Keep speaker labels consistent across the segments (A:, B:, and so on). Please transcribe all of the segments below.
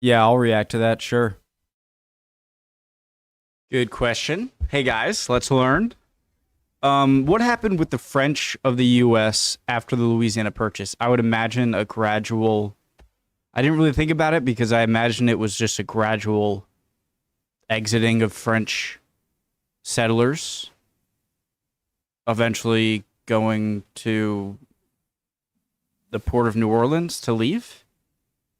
A: Yeah, I'll react to that, sure.
B: Good question. Hey guys, let's learn. What happened with the French of the U.S. after the Louisiana Purchase? I would imagine a gradual... I didn't really think about it because I imagine it was just a gradual exiting of French settlers, eventually going to the port of New Orleans to leave.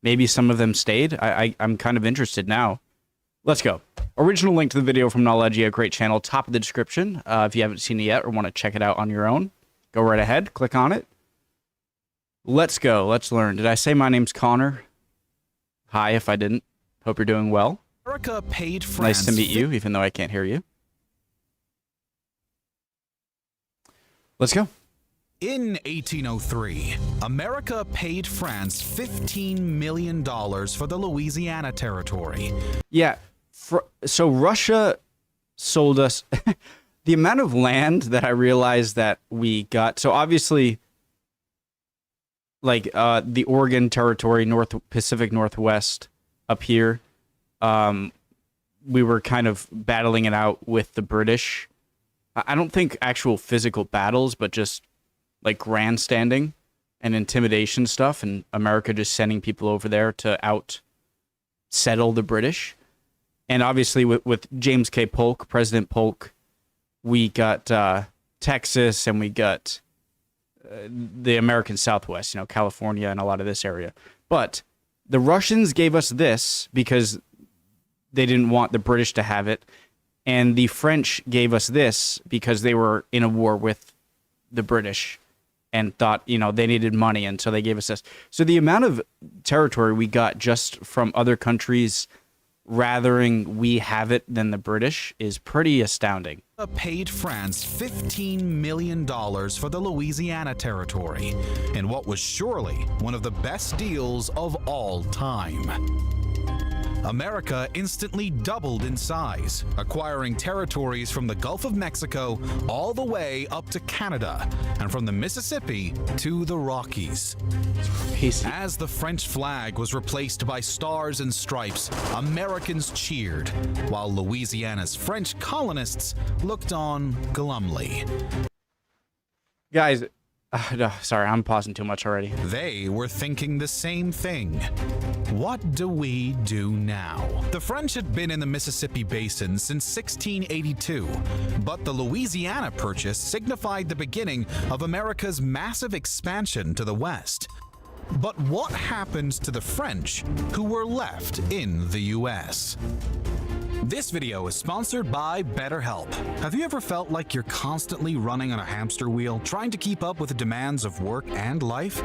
B: Maybe some of them stayed. I'm kind of interested now. Let's go. Original link to the video from Knowledge, a great channel, top of the description. If you haven't seen it yet or want to check it out on your own, go right ahead, click on it. Let's go. Let's learn. Did I say my name's Connor? Hi, if I didn't. Hope you're doing well.
C: America paid France.
B: Nice to meet you, even though I can't hear you. Let's go.
C: In 1803, America paid France $15 million for the Louisiana Territory.
B: Yeah, so Russia sold us the amount of land that I realized that we got. So obviously, like the Oregon Territory, Pacific Northwest up here, we were kind of battling it out with the British. I don't think actual physical battles, but just like grandstanding and intimidation stuff, and America just sending people over there to settle the British. And obviously with James K. Polk, President Polk, we got Texas, and we got the American Southwest, California and a lot of this area. But the Russians gave us this because they didn't want the British to have it. And the French gave us this because they were in a war with the British and thought, they needed money, and so they gave us this. So the amount of territory we got just from other countries rathering we have it than the British is pretty astounding.
C: Paid France $15 million for the Louisiana Territory in what was surely one of the best deals of all time. America instantly doubled in size, acquiring territories from the Gulf of Mexico all the way up to Canada, and from the Mississippi to the Rockies. As the French flag was replaced by stars and stripes, Americans cheered, while Louisiana's French colonists looked on glumly.
B: Guys, sorry, I'm pausing too much already.
C: They were thinking the same thing. What do we do now? The French had been in the Mississippi Basin since 1682, but the Louisiana Purchase signified the beginning of America's massive expansion to the west. But what happened to the French who were left in the U.S.? This video is sponsored by BetterHelp. Have you ever felt like you're constantly running on a hamster wheel, trying to keep up with the demands of work and life?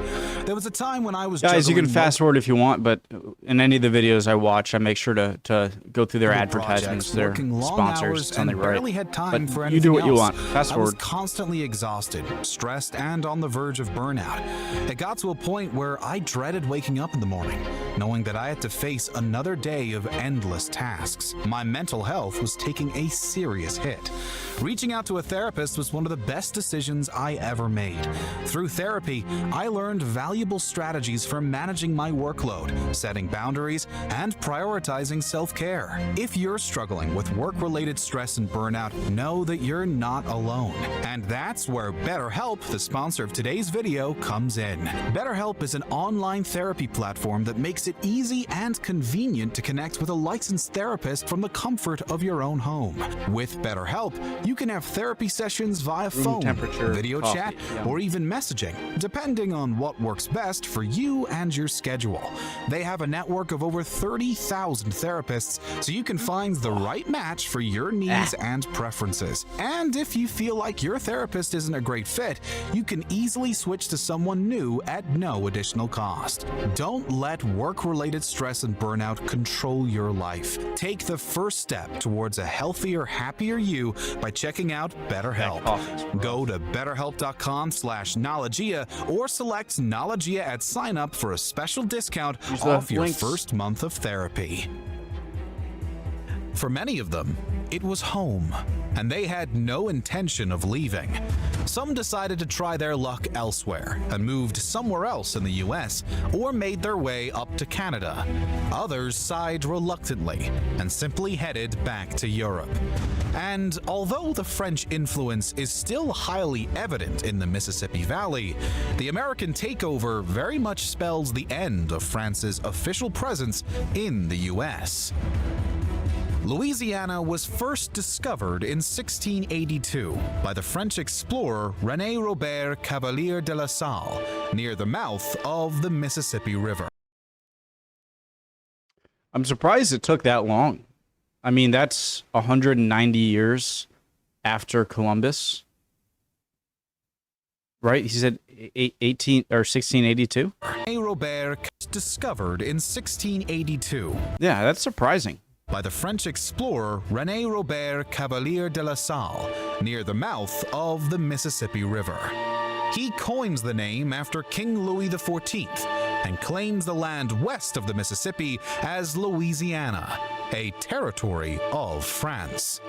C: There was a time when I was
B: Guys, you can fast forward if you want, but in any of the videos I watch, I make sure to go through their advertisements, their sponsors. It's only right.
C: Had time
B: but
C: for
B: you do what
C: else.
B: you want. Fast forward.
C: I was constantly exhausted, stressed, and on the verge of burnout. It got to a point where I dreaded waking up in the morning, knowing that I had to face another day of endless tasks. My mental health was taking a serious hit. Reaching out to a therapist was one of the best decisions I ever made. Through therapy, I learned valuable strategies for managing my workload, setting boundaries, and prioritizing self-care. If you're struggling with work-related stress and burnout, know that you're not alone. And that's where BetterHelp, the sponsor of today's video, comes in. BetterHelp is an online therapy platform that makes it easy and convenient to connect with a licensed therapist from the comfort of your own home. With BetterHelp, you can have therapy sessions via phone, video chat, or even messaging, depending on what works best for you and your schedule. They have a network of over 30,000 therapists, so you can find the right match for your needs and preferences. And if you feel like your therapist isn't a great fit, you can easily switch to someone new at no additional cost. Don't let work-related stress and burnout control your life. Take the first step towards a healthier, happier you by checking out BetterHelp. Go to betterhelp.com/Knowledgeia or select Knowledgeia at sign up for a special discount off your first month of therapy. For many of them, it was home, and they had no intention of leaving. Some decided to try their luck elsewhere and moved somewhere else in the US or made their way up to Canada. Others sighed reluctantly and simply headed back to Europe. And although the French influence is still highly evident in the Mississippi Valley, the American takeover very much spells the end of France's official presence in the US. Louisiana was first discovered in 1682 by the French explorer René Robert Cavelier de la Salle near the mouth of the Mississippi River.
B: I'm surprised it took that long. I mean, that's 190 years after Columbus. Right? He said 1682?
C: René Robert was discovered in 1682.
B: Yeah, that's surprising.
C: By the French explorer René Robert Cavelier de la Salle near the mouth of the Mississippi River. He coins the name after King Louis XIV and claims the land west of the Mississippi as Louisiana, a territory of France.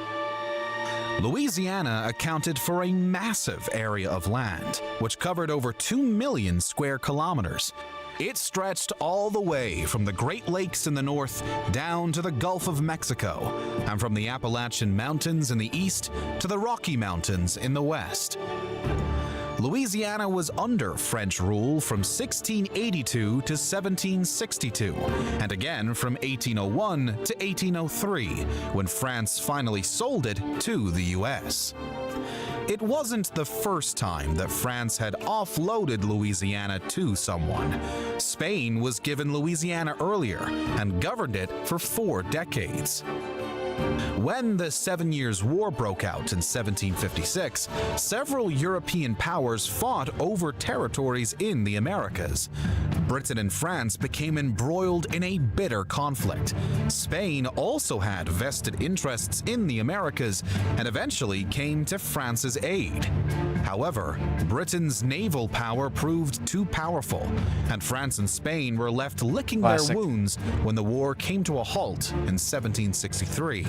C: Louisiana accounted for a massive area of land, which covered over 2 million square kilometers. It stretched all the way from the Great Lakes in the north down to the Gulf of Mexico, and from the Appalachian Mountains in the east to the Rocky Mountains in the west. Louisiana was under French rule from 1682 to 1762, and again from 1801 to 1803, when France finally sold it to the US. It wasn't the first time that France had offloaded Louisiana to someone. Spain was given Louisiana earlier and governed it for 4 decades. When the 7 Years' War broke out in 1756, several European powers fought over territories in the Americas. Britain and France became embroiled in a bitter conflict. Spain also had vested interests in the Americas and eventually came to France's aid. However, Britain's naval power proved too powerful, and France and Spain were left licking their wounds when the war came to a halt in 1763.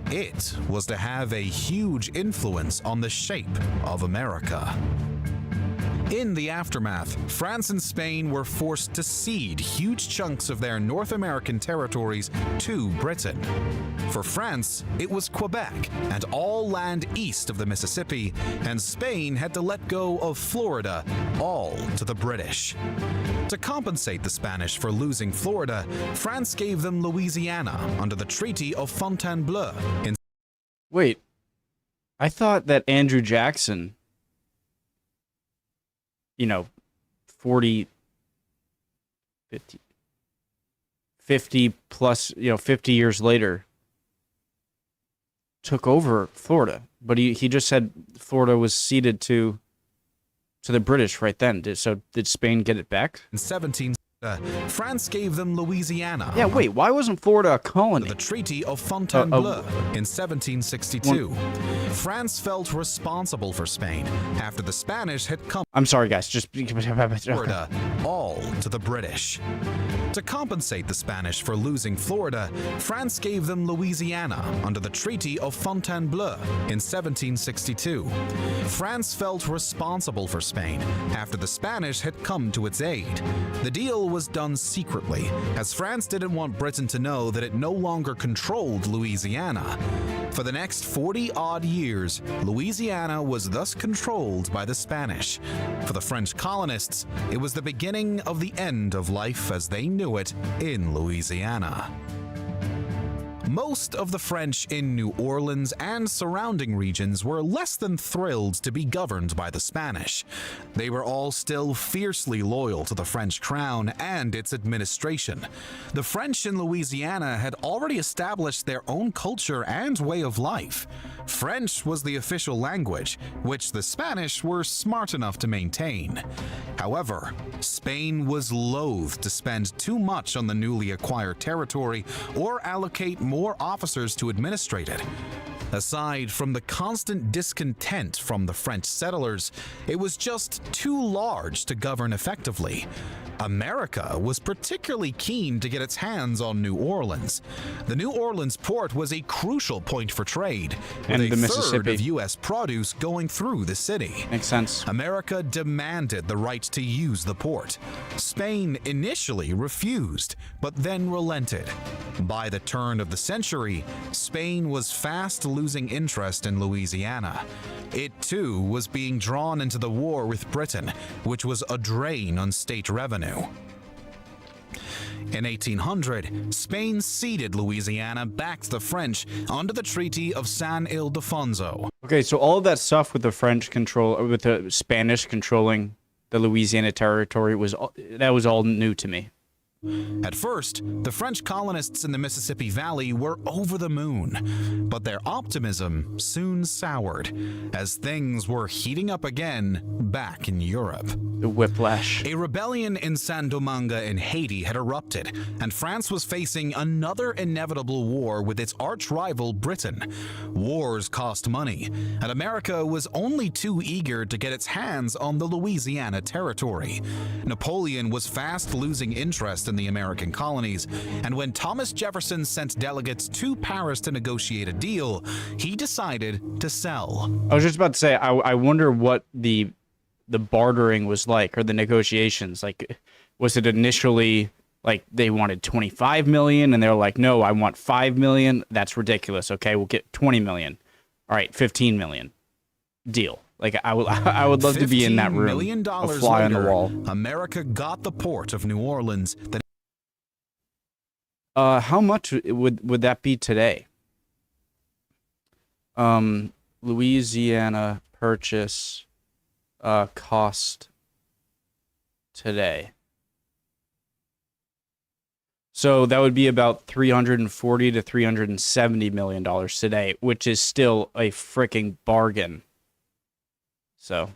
C: It was to have a huge influence on the shape of America. In the aftermath, France and Spain were forced to cede huge chunks of their North American territories to Britain. For France, it was Quebec and all land east of the Mississippi, and Spain had to let go of Florida, all to the British. To compensate the Spanish for losing Florida, France gave them Louisiana under the Treaty of Fontainebleau in...
B: Wait, I thought that Andrew Jackson, 50 plus, 50 years later, took over Florida. But he just said Florida was ceded to the British right then. So did Spain get it back?
C: In France gave them Louisiana.
B: Yeah, wait, why wasn't Florida a colony?
C: The Treaty of Fontainebleau in 1762. France felt responsible for Spain after the Spanish had come.
B: I'm sorry, guys, just...
C: Florida, all to the British. To compensate the Spanish for losing Florida, France gave them Louisiana under the Treaty of Fontainebleau in 1762. France felt responsible for Spain after the Spanish had come to its aid. The deal was done secretly, as France didn't want Britain to know that it no longer controlled Louisiana. For the next 40-odd years, Louisiana was thus controlled by the Spanish. For the French colonists, it was the beginning of the end of life as they knew it in Louisiana. Most of the French in New Orleans and surrounding regions were less than thrilled to be governed by the Spanish. They were all still fiercely loyal to the French crown and its administration. The French in Louisiana had already established their own culture and way of life. French was the official language, which the Spanish were smart enough to maintain. However, Spain was loath to spend too much on the newly acquired territory or allocate more officers to administrate it. Aside from the constant discontent from the French settlers, it was just too large to govern effectively. America was particularly keen to get its hands on New Orleans. The New Orleans port was a crucial point for trade, with
B: And the
C: a third
B: Mississippi.
C: of U.S. produce going through the city.
B: Makes sense.
C: America demanded the right to use the port. Spain initially refused, but then relented. By the turn of the century, Spain was fast losing interest in Louisiana. It too was being drawn into the war with Britain, which was a drain on state revenue. In 1800, Spain ceded Louisiana back to the French under the Treaty of San Ildefonso.
B: Okay, so all of that stuff with the French control, with the Spanish controlling the Louisiana territory was all new to me.
C: At first, the French colonists in the Mississippi Valley were over the moon, but their optimism soon soured as things were heating up again back in Europe.
B: The whiplash.
C: A rebellion in Saint-Domingue in Haiti had erupted, and France was facing another inevitable war with its arch-rival Britain. Wars cost money, and America was only too eager to get its hands on the Louisiana territory. Napoleon was fast losing interest in the American colonies, and when Thomas Jefferson sent delegates to Paris to negotiate a deal, he decided to sell.
B: I was just about to say, I wonder what the bartering was like, or the negotiations. Like, was it initially like they wanted 25 million and they're like, no, I want 5 million. That's ridiculous. Okay, we'll get 20 million. All right, 15 million. Deal. Like, I would love to be in that room.
C: $15 million
B: a fly on the
C: later,
B: wall.
C: America got the port of New Orleans that
B: How much would that be today? Louisiana Purchase cost today. So that would be about $340 to $370 million today, which is still a freaking bargain. So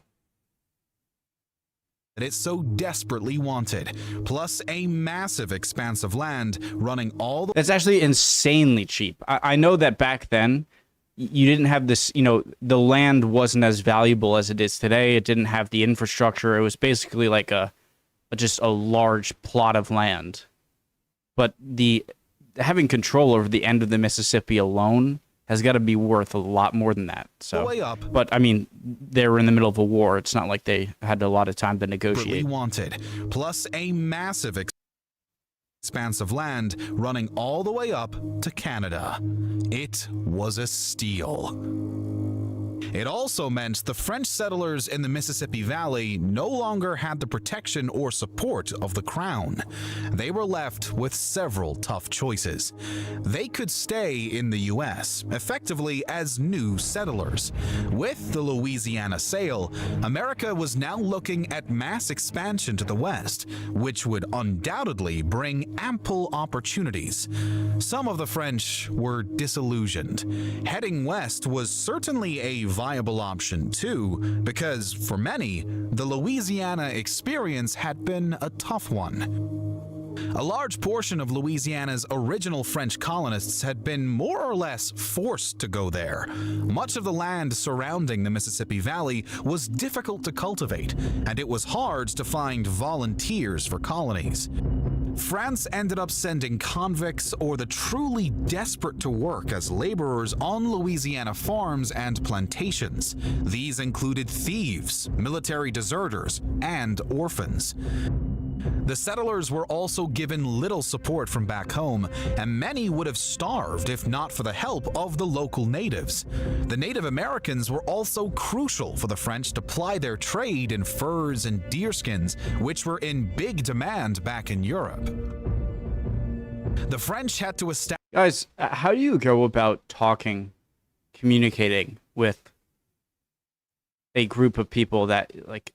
C: it so desperately wanted, plus a massive expanse of land running all the
B: that's actually insanely cheap. I know that back then you didn't have this, the land wasn't as valuable as it is today. It didn't have the infrastructure. It was basically like just a large plot of land. But having control over the end of the Mississippi alone has got to be worth a lot more than that. So,
C: way up.
B: But I mean, they were in the middle of a war. It's not like they had a lot of time to negotiate.
C: wanted, plus a massive expanse of land running all the way up to Canada. It was a steal. It also meant the French settlers in the Mississippi Valley no longer had the protection or support of the crown. They were left with several tough choices. They could stay in the U.S., effectively as new settlers. With the Louisiana sale, America was now looking at mass expansion to the west, which would undoubtedly bring ample opportunities. Some of the French were disillusioned. Heading west was certainly a viable option too, because for many, the Louisiana experience had been a tough one. A large portion of Louisiana's original French colonists had been more or less forced to go there. Much of the land surrounding the Mississippi Valley was difficult to cultivate, and it was hard to find volunteers for colonies. France ended up sending convicts or the truly desperate to work as laborers on Louisiana farms and plantations. These included thieves, military deserters, and orphans. The settlers were also given little support from back home, and many would have starved if not for the help of the local natives. The Native Americans were also crucial for the French to ply their trade in furs and deerskins, which were in big demand back in Europe. The French had to establish...
B: Guys, how do you go about communicating with a group of people that, like...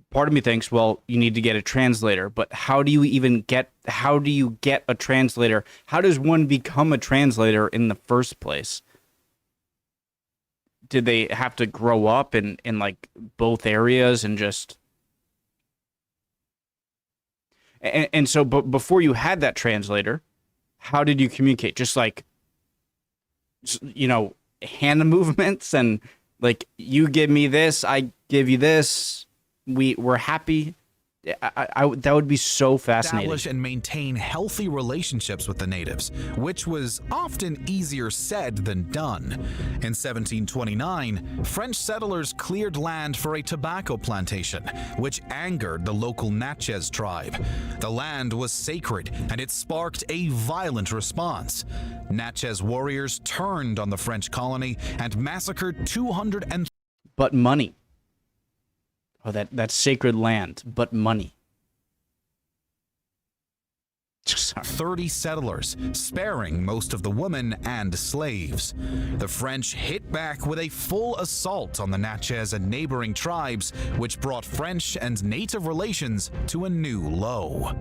B: Part of me thinks, well, you need to get a translator, but how do you get a translator? How does one become a translator in the first place? Did they have to grow up in like both areas and just... And so, but before you had that translator, how did you communicate? Just like hand movements and like, you give me this, I give you this, we're happy. That would be so fascinating.
C: Establish and maintain healthy relationships with the natives, which was often easier said than done. In 1729, French settlers cleared land for a tobacco plantation, which angered the local Natchez tribe. The land was sacred, and it sparked a violent response. Natchez warriors turned on the French colony and massacred 200 and...
B: But money. Oh, that sacred land, but money. Sorry.
C: 30 settlers, sparing most of the women and slaves. The French hit back with a full assault on the Natchez and neighboring tribes, which brought French and native relations to a new low.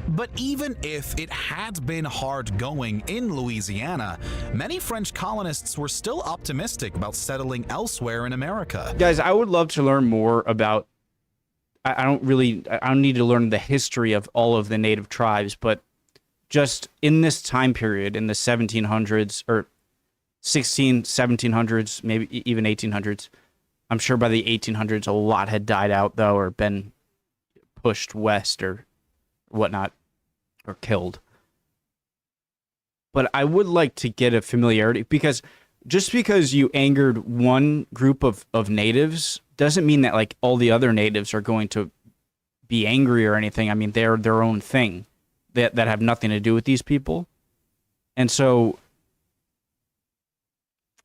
C: But even if it had been hard going in Louisiana, many French colonists were still optimistic about settling elsewhere in America.
B: Guys, I would love to learn more about, I don't need to learn the history of all of the native tribes, but just in this time period, in the 1700s or 1700s, maybe even 1800s, I'm sure by the 1800s a lot had died out though, or been pushed west or whatnot, or killed. But I would like to get a familiarity, because just because you angered one group of natives doesn't mean that like all the other natives are going to be angry or anything. I mean, they're their own thing that have nothing to do with these people. And so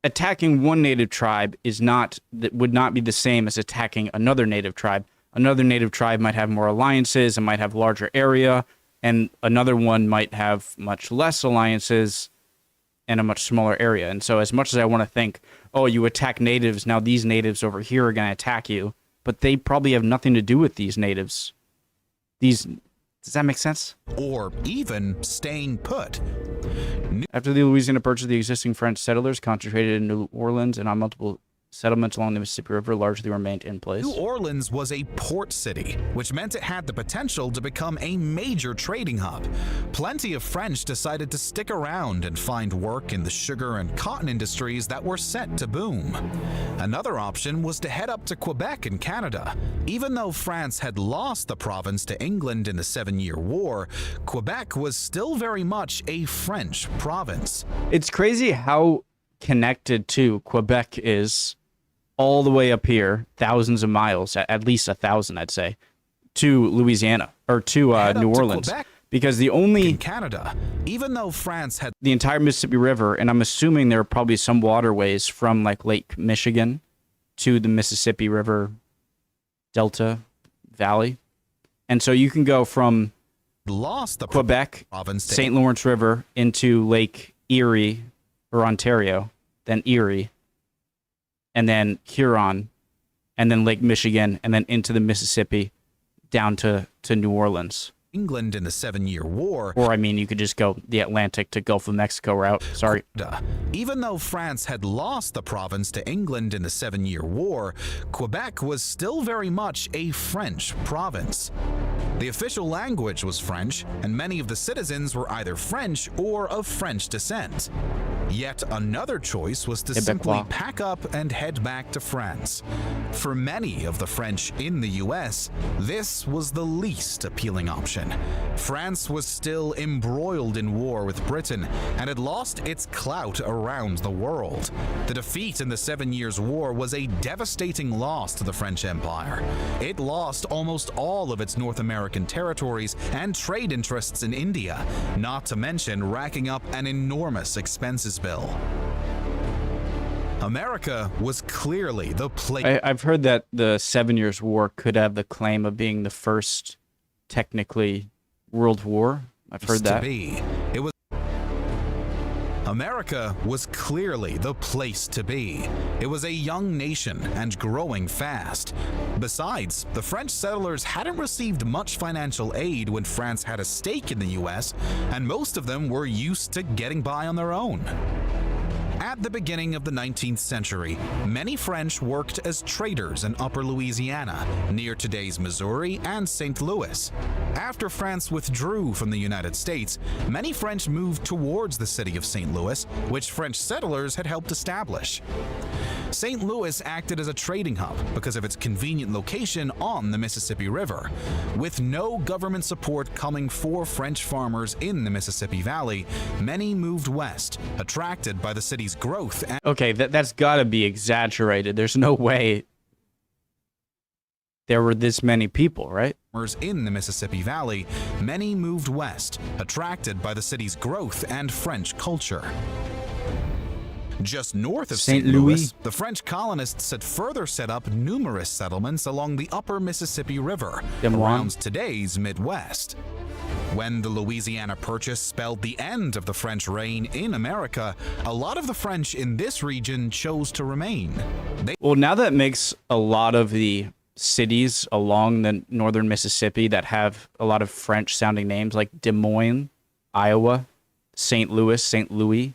B: attacking one native tribe would not be the same as attacking another native tribe. Another native tribe might have more alliances and might have larger area, and another one might have much less alliances and a much smaller area. And so as much as I want to think, oh, you attack natives, now these natives over here are going to attack you, but they probably have nothing to do with these natives. Does that make sense?
C: Or even staying put.
B: After the Louisiana Purchase, the existing French settlers concentrated in New Orleans and on multiple settlements along the Mississippi River largely remained in place.
C: New Orleans was a port city, which meant it had the potential to become a major trading hub. Plenty of French decided to stick around and find work in the sugar and cotton industries that were set to boom. Another option was to head up to Quebec in Canada. Even though France had lost the province to England in the 7-Year War, Quebec was still very much a French province.
B: It's crazy how connected to Quebec is, all the way up here, thousands of miles, at least 1,000, I'd say, to Louisiana, or to New Orleans. Because the only...
C: in Canada, even though France had...
B: the entire Mississippi River, and I'm assuming there are probably some waterways from, like, Lake Michigan to the Mississippi River Delta Valley. And so you can go from
C: lost the
B: Quebec,
C: province to
B: St. Lawrence River, into Lake Erie, or Ontario, then Erie, and then Huron, and then Lake Michigan, and then into the Mississippi, down to New Orleans.
C: England in the 7-Year War.
B: Or, I mean, you could just go the Atlantic to Gulf of Mexico route. Sorry.
C: Even though France had lost the province to England in the 7-Year War, Quebec was still very much a French province. The official language was French, and many of the citizens were either French or of French descent. Yet another choice was to simply pack up and head back to France. For many of the French in the U.S., this was the least appealing option. France was still embroiled in war with Britain and had lost its clout around the world. The defeat in the 7 Years' War was a devastating loss to the French Empire. It lost almost all of its North American territories and trade interests in India, not to mention racking up an enormous expenses bill. America was clearly the place.
B: I've heard that the 7 Years' War could have the claim of being the first, technically, world war. I've heard that.
C: America was clearly the place to be. It was a young nation and growing fast. Besides, the French settlers hadn't received much financial aid when France had a stake in the U.S., and most of them were used to getting by on their own. At the beginning of the 19th century, many French worked as traders in Upper Louisiana, near today's Missouri and St. Louis. After France withdrew from the United States, many French moved towards the city of St. Louis, which French settlers had helped establish. St. Louis acted as a trading hub because of its convenient location on the Mississippi River. With no government support coming for French farmers in the Mississippi Valley, many moved west, attracted by the city's growth.
B: Okay, that's gotta be exaggerated. There's no way there were this many people, right?
C: In the Mississippi Valley, many moved west, attracted by the city's growth and French culture. Just north of St. Louis, the French colonists had further set up numerous settlements along the upper Mississippi River, around today's Midwest. When the Louisiana Purchase spelled the end of the French reign in America, a lot of the French in this region chose to remain.
B: Well, now that makes a lot of the cities along the northern Mississippi that have a lot of French-sounding names, like Des Moines, Iowa, St. Louis, St. Louis,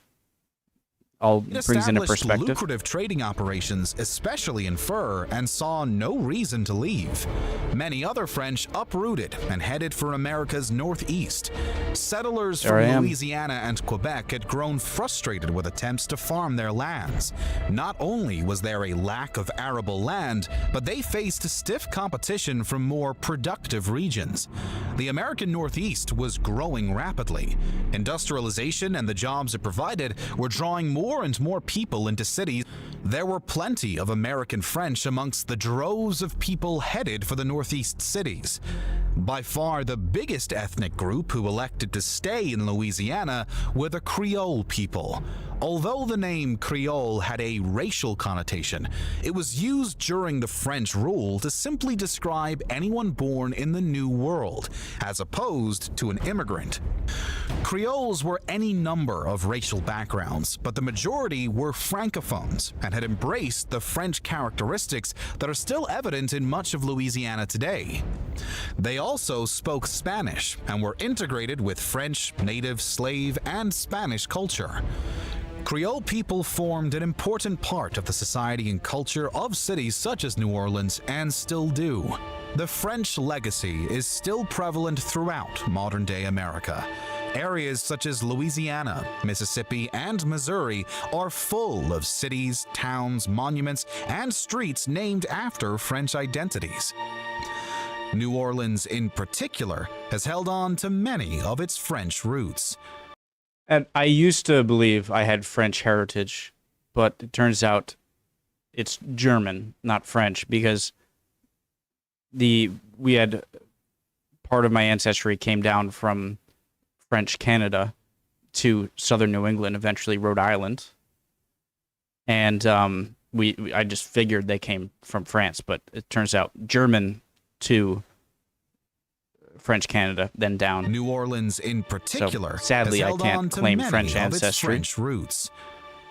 B: all brings into perspective.
C: Lucrative trading operations, especially in fur, and saw no reason to leave. Many other French uprooted and headed for America's northeast. Settlers from Louisiana and Quebec had grown frustrated with attempts to farm their lands. Not only was there a lack of arable land, but they faced stiff competition from more productive regions. The American Northeast was growing rapidly. Industrialization and the jobs it provided were drawing more and more people into cities. There were plenty of American French amongst the droves of people headed for the Northeast cities. By far the biggest ethnic group who elected to stay in Louisiana were the Creole people. Although the name Creole had a racial connotation, it was used during the French rule to simply describe anyone born in the New World, as opposed to an immigrant. Creoles were any number of racial backgrounds, but the majority were francophones and had embraced the French characteristics that are still evident in much of Louisiana today. They also spoke Spanish and were integrated with French, native, slave, and Spanish culture. Creole people formed an important part of the society and culture of cities such as New Orleans and still do. The French legacy is still prevalent throughout modern-day America. Areas such as Louisiana, Mississippi, and Missouri are full of cities, towns, monuments, and streets named after French identities. New Orleans, in particular, has held on to many of its French roots.
B: And I used to believe I had French heritage, but it turns out it's German, not French, because we had part of my ancestry came down from French Canada to southern New England, eventually Rhode Island. And I just figured they came from France, but it turns out German to French Canada, then down.
C: New Orleans, in particular,
B: so, sadly, I can't claim French ancestry.
C: French roots.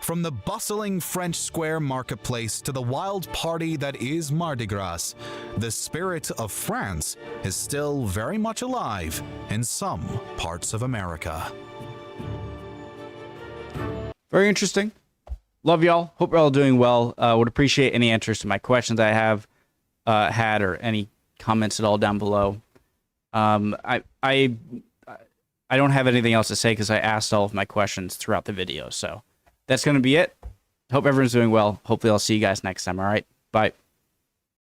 C: From the bustling French Square marketplace to the wild party that is Mardi Gras, the spirit of France is still very much alive in some parts of America.
B: Very interesting. Love y'all. Hope you're all doing well. Would appreciate any answers to my questions I have had, or any comments at all down below. I don't have anything else to say because I asked all of my questions throughout the video. So that's going to be it. Hope everyone's doing well. Hopefully I'll see you guys next time. All right. Bye.